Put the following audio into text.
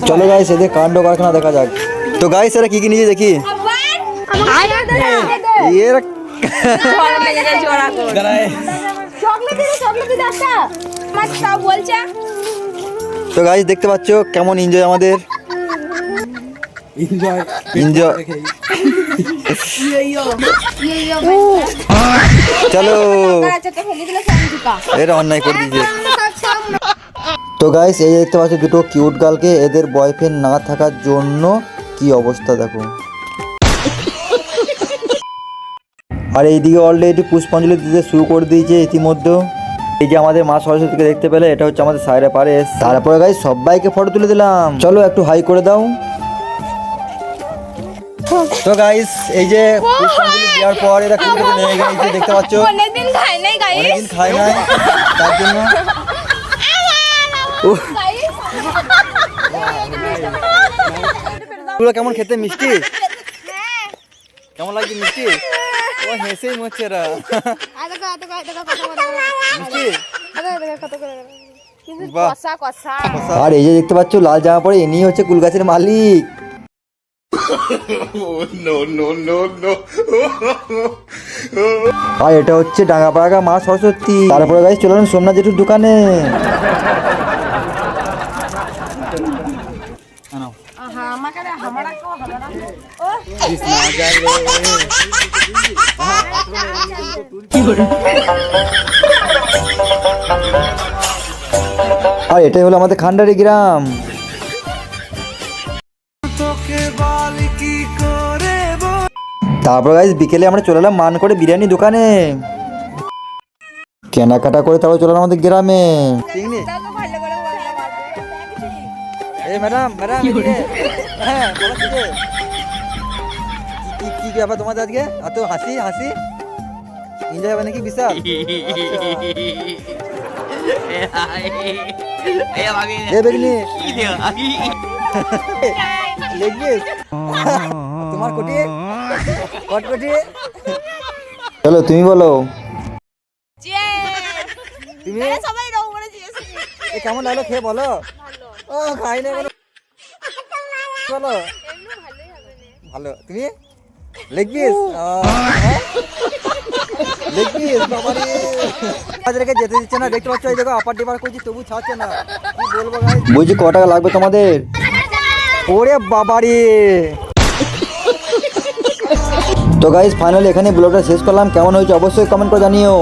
চলো গাইস এদের কাণ্ড কারখানা দেখা যাক। তো গাইস এরা কি কি নিয়ে দেখি এরা তো গাইস দেখতে পাচ্ছ কেমন এনজয় আমাদের এনজয় চলো এরা অন্যায় করে দিয়েছে। তো গাইস এই দেখতে পাচ্ছ দুটো কিউট গার্লকে এদের বয়ফ্রেন্ড না থাকার জন্য কি অবস্থা দেখো। আর এইদিকে অলরেডি পুষ্পাঞ্জলি দিতে শুরু করে দিয়েছে ইতিমধ্যে। এই যে আমাদের মা সরস্বতীকে দেখতে পেলে, এটা হচ্ছে আমাদের সাইরা পারেস। তারপরে গাইস সবাইকে ফটো তুলে দিলাম, চলো একটু হাই করে দাও। তো গাইস এই যে পুষ্পাঞ্জলি দেওয়ার পর এরা কোন থেকে নিয়ে গেছে দেখতে পাচ্ছ, অনেকদিন খাই নাই গাইস, অনেকদিন খাই নাই তার জন্য। এগুলো কেমন খেতে মিষ্টি, কেমন লাগছে মিষ্টি? ও হেসেই মরছে এরা মিষ্টি। আর এই যে দেখতে পাচ্ছ লাল জামা পরে ইনি হচ্ছে কুল গাছের মালিক। আর এটা হচ্ছে ডাঙ্গাপাড়া মা সরস্বতী। তারপরে গাইস চলে গেলাম সোমনাথ জেঠুর দোকানে। আর এটাই হলো আমাদের খান্ডারি গ্রাম। তারপর গাইস বিকেলে আমরা চলে এলাম মান করে বিরিয়ানি দোকানে, কেনাকাটা করে তারপর চলে এলাম আমাদের গ্রামে। ম্যাডাম ম্যাডাম হ্যাঁ কি ব্যাপার তোমাদের আজকে এত হাসি হাসি এনজয় হবে নাকি বিশাল? তোমার কোটি কটকটি, চলো তুমি বলো তুমি কেমন লাগলো খেয়ে বলো। ও খাই না বলো ভালো। তুমি লেগ পিস লেগ পিস বাবারে আমাদেরকে যেতে দিচ্ছে না, দেখতে পাচ্ছ এই দেখো আপার ডিবার করছি তবু ছাড়ছে না, কি বলবো গাইস। বুঝি ক টাকা লাগবে তোমাদের? ওরে বাবারে। তো গাইস ফাইনালি এখানে ব্লগটা শেষ করলাম, কেমন হয়েছে অবশ্যই কমেন্ট করে জানিও।